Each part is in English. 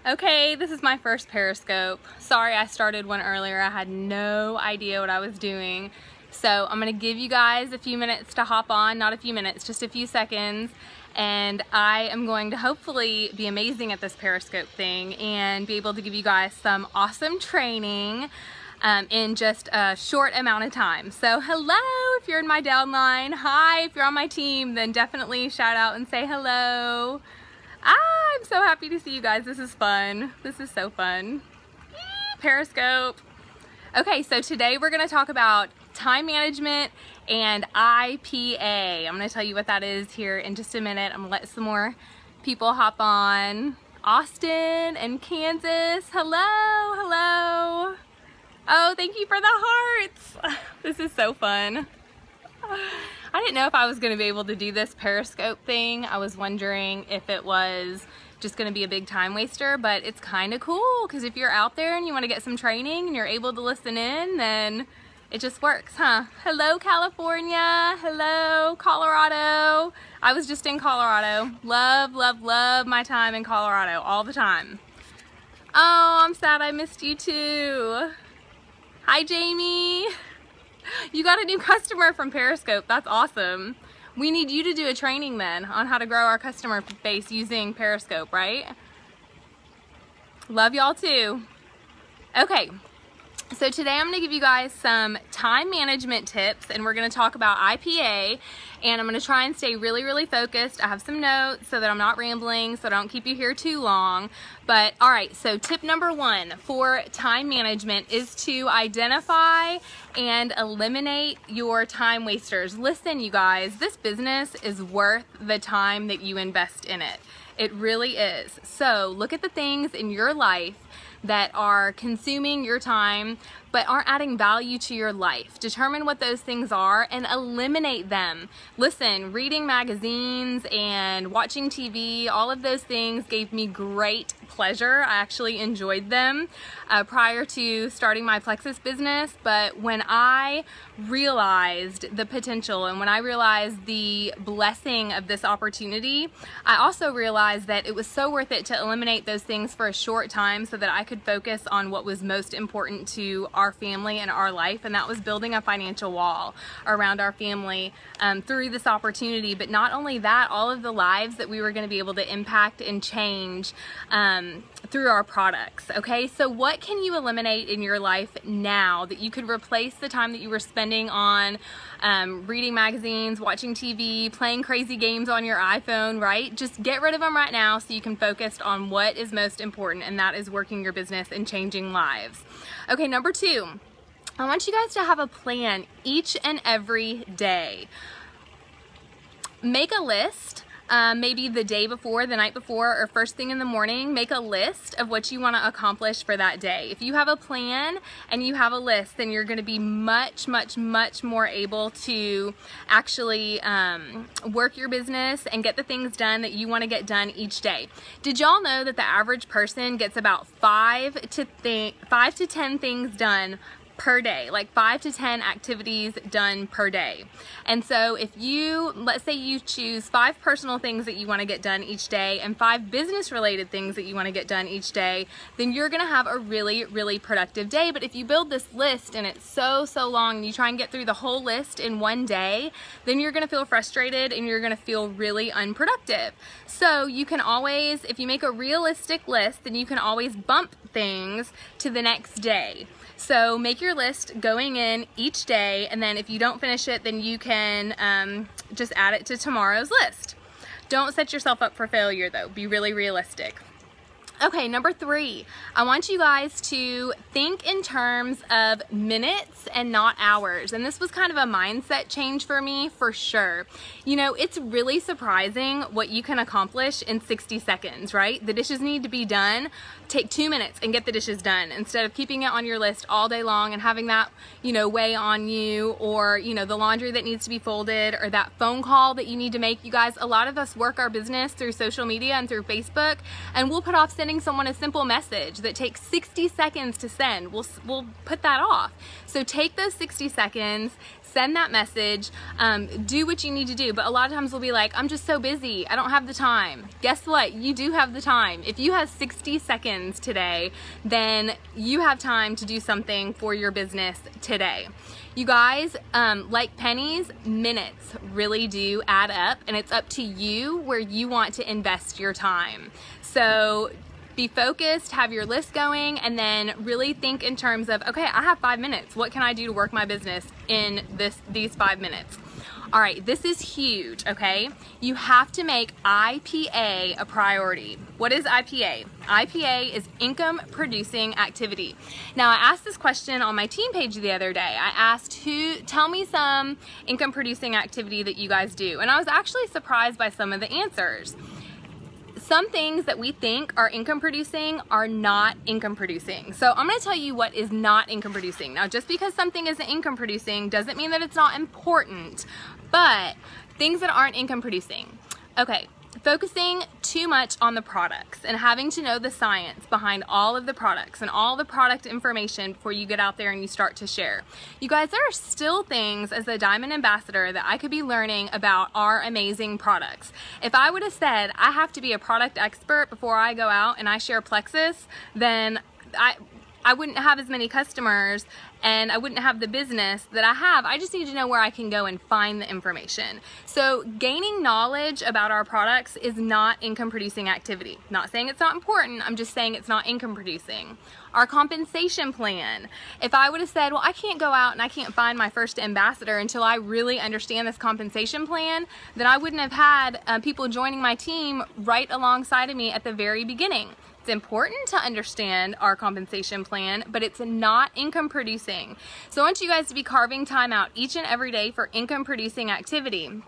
Okay, this is my first Periscope. Sorry I started one earlier. I had no idea what I was doing. So I'm gonna give you guys a few minutes to hop on, not a few minutes, just a few seconds. And I am going to hopefully be amazing at this Periscope thing and be able to give you guys some awesome training in just a short amount of time. So hello if you're in my downline. Hi if you're on my team, then definitely shout out and say hello. I'm so happy to see you guys. This is fun. This is so fun. Periscope. Okay, so today we're going to talk about time management and IPA. I'm going to tell you what that is here in just a minute. I'm going to let some more people hop on. Austin and Kansas. Hello, hello. Oh, thank you for the hearts. This is so fun. I didn't know if I was going to be able to do this Periscope thing. I was wondering if it was just going to be a big time waster, but it's kind of cool because if you're out there and you want to get some training and you're able to listen in, then it just works, huh? Hello, California. Hello, Colorado. I was just in Colorado. Love, love, love my time in Colorado all the time. Oh, I'm sad I missed you too. Hi, Jamie. You got a new customer from Periscope. That's awesome. We need you to do a training then on how to grow our customer base using Periscope, right? Love y'all too. Okay, so today I'm going to give you guys some time management tips and we're going to talk about IPA, and I'm going to try and stay really, really focused. I have some notes so that I'm not rambling, so I don't keep you here too long. But all right, so tip number one for time management is to identify and eliminate your time wasters. Listen, you guys, this business is worth the time that you invest in it. It really is. So look at the things in your life that are consuming your time but aren't adding value to your life. Determine what those things are and eliminate them. Listen, reading magazines and watching TV, all of those things gave me great pleasure. I actually enjoyed them prior to starting my Plexus business, but when I realized the potential and when I realized the blessing of this opportunity, I also realized that it was so worth it to eliminate those things for a short time so that I could focus on what was most important to our family and our life, and that was building a financial wall around our family through this opportunity. But not only that, all of the lives that we were going to be able to impact and change through our products. Okay, so what can you eliminate in your life now that you could replace the time that you were spending on reading magazines, watching TV, playing crazy games on your iPhone, right? Just get rid of them right now so you can focus on what is most important, and that is working your business and changing lives. Okay, number two, I want you guys to have a plan each and every day. Make a list. Maybe the day before, the night before, or first thing in the morning, make a list of what you want to accomplish for that day. If you have a plan and you have a list, then you're going to be much, much, much more able to actually work your business and get the things done that you want to get done each day. Did y'all know that the average person gets about 5 to 10 things done per day, like 5 to 10 activities done per day? And so if you, let's say you choose 5 personal things that you want to get done each day and 5 business related things that you want to get done each day, then you're going to have a really, really productive day. But if you build this list and it's so long and you try and get through the whole list in one day, then you're going to feel frustrated and you're going to feel really unproductive. So you can always, if you make a realistic list, then you can always bump things to the next day. So make your list going in each day, and then if you don't finish it, then you can just add it to tomorrow's list. Don't set yourself up for failure though. Be really realistic. Okay, number 3, I want you guys to think in terms of minutes and not hours. And this was kind of a mindset change for me, for sure. You know, it's really surprising what you can accomplish in 60 seconds, right? The dishes need to be done. Take 2 minutes and get the dishes done instead of keeping it on your list all day long and having that, you know, weigh on you, or, you know, the laundry that needs to be folded, or that phone call that you need to make. You guys, a lot of us work our business through social media and through Facebook, and we'll put off sending sending someone a simple message that takes 60 seconds to send, we'll put that off. So take those 60 seconds, send that message, do what you need to do. But a lot of times we'll be like, I'm just so busy, I don't have the time. Guess what? You do have the time. If you have 60 seconds today, then you have time to do something for your business today. You guys, like pennies, minutes really do add up, and it's up to you where you want to invest your time. So be focused, have your list going, and then really think in terms of, okay, I have 5 minutes. What can I do to work my business in these 5 minutes? All right, this is huge, okay? You have to make IPA a priority. What is IPA? IPA is income producing activity. Now, I asked this question on my team page the other day. I asked, tell me some income producing activity that you guys do. And I was actually surprised by some of the answers. Some things that we think are income producing are not income producing. So I'm going to tell you what is not income producing. Now, just because something isn't income producing doesn't mean that it's not important, but things that aren't income producing. Okay, focusing too much on the products and having to know the science behind all of the products and all the product information before you get out there and you start to share. You guys, there are still things as a Diamond Ambassador that I could be learning about our amazing products. If I would have said I have to be a product expert before I go out and I share Plexus, then I wouldn't have as many customers and I wouldn't have the business that I have. I just need to know where I can go and find the information. So gaining knowledge about our products is not income producing activity. Not saying it's not important, I'm just saying it's not income producing. Our compensation plan. If I would have said, well, I can't go out and I can't find my first ambassador until I really understand this compensation plan, then I wouldn't have had people joining my team right alongside of me at the very beginning. It's important to understand our compensation plan, but it's not income producing. So I want you guys to be carving time out each and every day for income producing activity.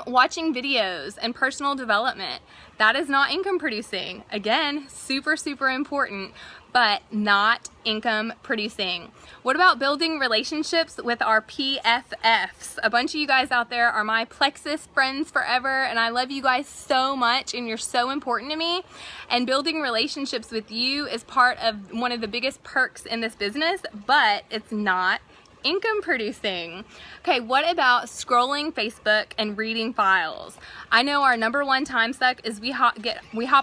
Watching videos and personal development, that is not income producing. Again, super, super important, but not income producing. What about building relationships with our PFFs? A bunch of you guys out there are my Plexus friends forever, and I love you guys so much, and you're so important to me. And building relationships with you is part of one of the biggest perks in this business, but it's not income producing. Okay, what about scrolling Facebook and reading files? I know our #1 time suck is we hop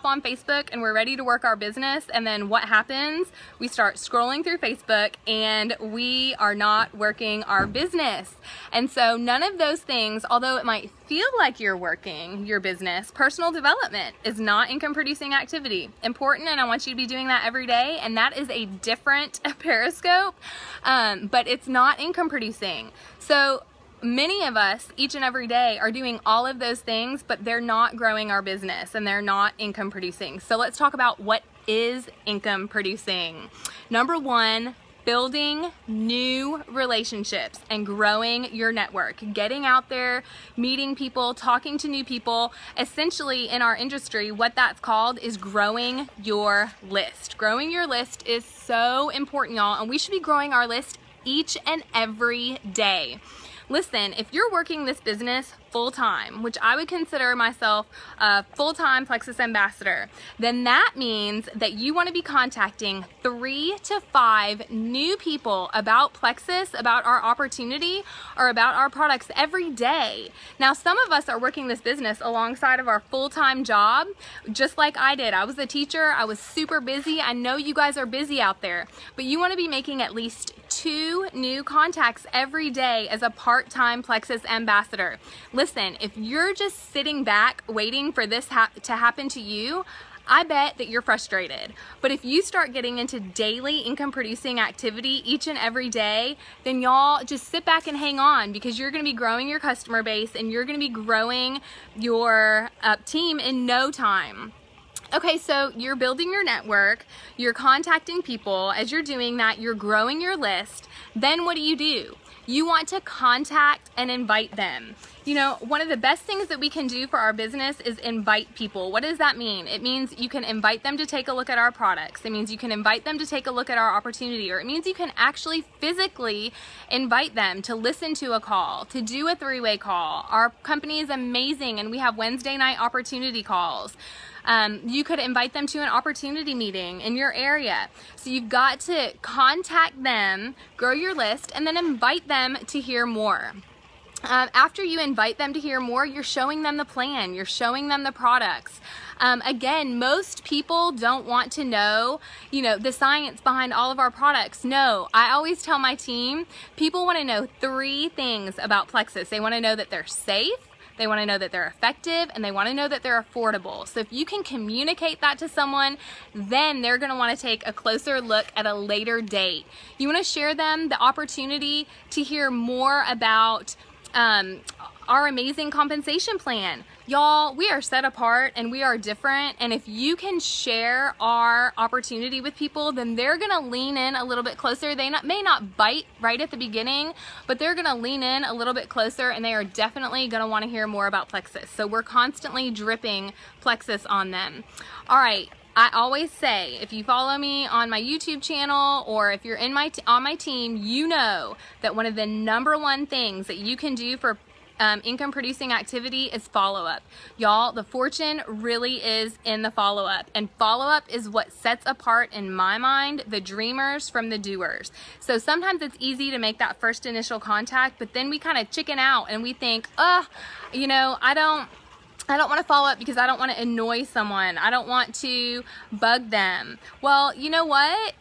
on Facebook and we're ready to work our business, and then what happens? We start scrolling through Facebook and we are not working our business. And so none of those things, although it might feel like you're working your business, personal development is not income producing activity. Important, and I want you to be doing that every day, and that is a different Periscope, but it's not income producing. So many of us each and every day are doing all of those things, but they're not growing our business and they're not income producing. So let's talk about what is income producing. #1, building new relationships and growing your network, getting out there, meeting people, talking to new people. Essentially in our industry, what that's called is growing your list. Growing your list is so important, y'all, and we should be growing our list each and every day. Listen, if you're working this business full-time, which I would consider myself a full-time Plexus ambassador, then that means that you want to be contacting 3 to 5 new people about Plexus, about our opportunity, or about our products every day. Now, some of us are working this business alongside of our full-time job, just like I did. I was a teacher, I was super busy. I know you guys are busy out there, but you want to be making at least 2 new contacts every day as a part-time Plexus ambassador. Listen, if you're just sitting back waiting for this to happen to you, I bet that you're frustrated. But if you start getting into daily income producing activity each and every day, then y'all just sit back and hang on, because you're going to be growing your customer base and you're going to be growing your team in no time. Okay, so you're building your network, you're contacting people. As you're doing that, you're growing your list. Then what do? You want to contact and invite them. You know, one of the best things that we can do for our business is invite people. What does that mean? It means you can invite them to take a look at our products. It means you can invite them to take a look at our opportunity, or it means you can actually physically invite them to listen to a call, to do a three-way call. Our company is amazing and we have Wednesday night opportunity calls. You could invite them to an opportunity meeting in your area. So you've got to contact them, grow your list, and then invite them to hear more. After you invite them to hear more, you're showing them the plan, you're showing them the products. Again, most people don't want to know, you know, the science behind all of our products. No, I always tell my team, people want to know 3 things about Plexus. They want to know that they're safe, they want to know that they're effective, and they want to know that they're affordable. So if you can communicate that to someone, then they're going to want to take a closer look at a later date. You want to share them the opportunity to hear more about our amazing compensation plan. Y'all, we are set apart and we are different, and if you can share our opportunity with people, then they're gonna lean in a little bit closer. They may not bite right at the beginning, but they're gonna lean in a little bit closer, and they are definitely gonna wanna hear more about Plexus. So we're constantly dripping Plexus on them. All right. I always say, if you follow me on my YouTube channel or if you're on my team, you know that one of the #1 things that you can do for income producing activity is follow-up. Y'all, the fortune really is in the follow-up, and follow-up is what sets apart, in my mind, the dreamers from the doers. So sometimes it's easy to make that first initial contact, but then we kind of chicken out and we think, you know, I don't want to follow up because I don't want to annoy someone. I don't want to bug them. Well, you know what?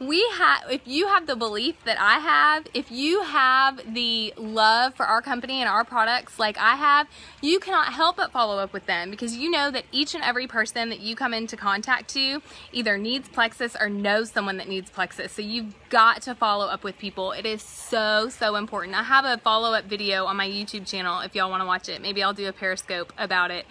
If you have the belief that I have, if you have the love for our company and our products like I have, you cannot help but follow up with them, because you know that each and every person that you come into contact to either needs Plexus or knows someone that needs Plexus. So you've got to follow up with people. It is so, so important. I have a follow-up video on my YouTube channel if y'all want to watch it. Maybe I'll do a Periscope about it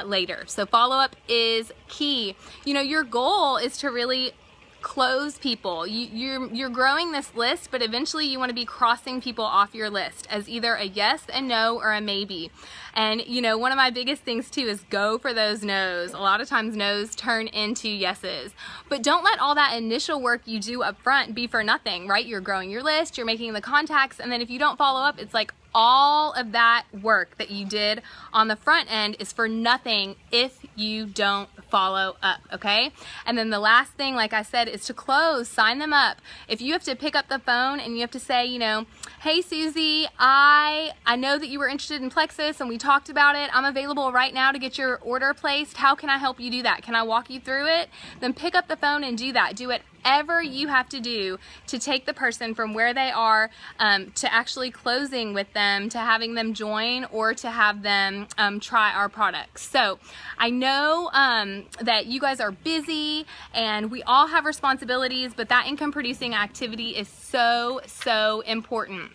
later. So follow-up is key. You know, your goal is to really close people. You're growing this list, but eventually you want to be crossing people off your list as either a yes, a no, or a maybe. And you know, one of my biggest things too is go for those no's. A lot of times no's turn into yeses. But don't let all that initial work you do up front be for nothing, right? You're growing your list, you're making the contacts, and then if you don't follow up, it's like all of that work that you did on the front end is for nothing if you don't follow up, okay? And then the last thing, like I said, is to close, sign them up. If you have to pick up the phone and you have to say, you know, hey Susie, I know that you were interested in Plexus and we talked about it. I'm available right now to get your order placed. How can I help you do that? Can I walk you through it? Then pick up the phone and do that. Do whatever you have to do to take the person from where they are to actually closing with them, to having them join, or to have them try our products. So I know that you guys are busy and we all have responsibilities, but that income producing activity is so, so important.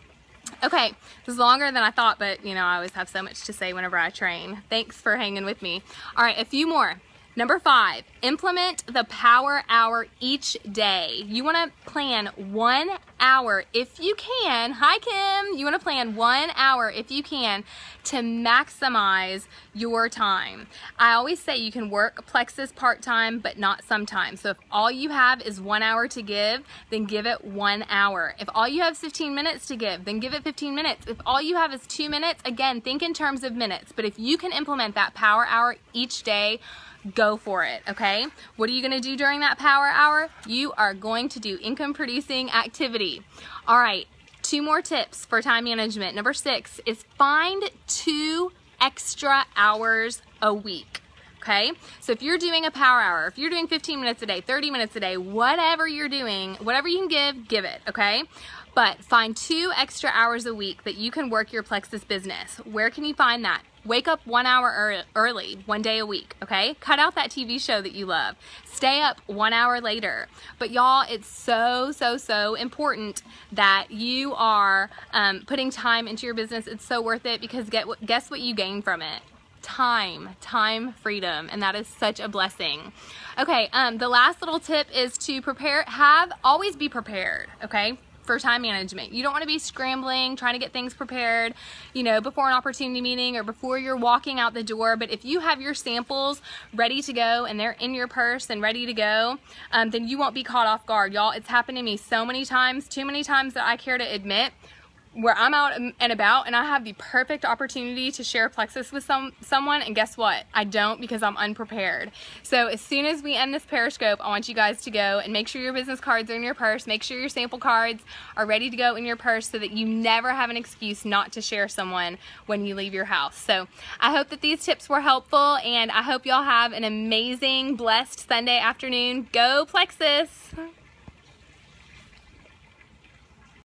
Okay, this is longer than I thought, but you know, I always have so much to say whenever I train. Thanks for hanging with me. All right, a few more. Number 5, implement the power hour each day. You want to plan 1 hour if you can. Hi Kim, you want to plan 1 hour if you can to maximize your time. I always say you can work Plexus part-time, but not sometimes. So if all you have is 1 hour to give, then give it 1 hour. If all you have is 15 minutes to give, then give it 15 minutes. If all you have is 2 minutes, again, think in terms of minutes. But if you can implement that power hour each day, go for it, okay? What are you gonna do during that power hour? You are going to do income producing activity. All right, 2 more tips for time management. Number 6 is find 2 extra hours a week. Okay, so if you're doing a power hour, if you're doing 15 minutes a day, 30 minutes a day, whatever you're doing, whatever you can give it, okay? But find 2 extra hours a week that you can work your Plexus business. Where can you find that? Wake up 1 hour early, 1 day a week, okay? Cut out that TV show that you love. Stay up 1 hour later. But y'all, it's so, so, so important that you are putting time into your business. It's so worth it, because guess what you gain from it? Time freedom, and that is such a blessing. Okay, the last little tip is to always be prepared, okay? for time management. You don't want to be scrambling, trying to get things prepared, you know, before an opportunity meeting or before you're walking out the door. But if you have your samples ready to go and they're in your purse and ready to go, then you won't be caught off guard. Y'all, it's happened to me so many times, too many times that I care to admit, where I'm out and about and I have the perfect opportunity to share Plexus with someone, and guess what? I don't, because I'm unprepared. So as soon as we end this Periscope, I want you guys to go and make sure your business cards are in your purse, make sure your sample cards are ready to go in your purse so that you never have an excuse not to share someone when you leave your house. So I hope that these tips were helpful, and I hope y'all have an amazing, blessed Sunday afternoon. Go Plexus!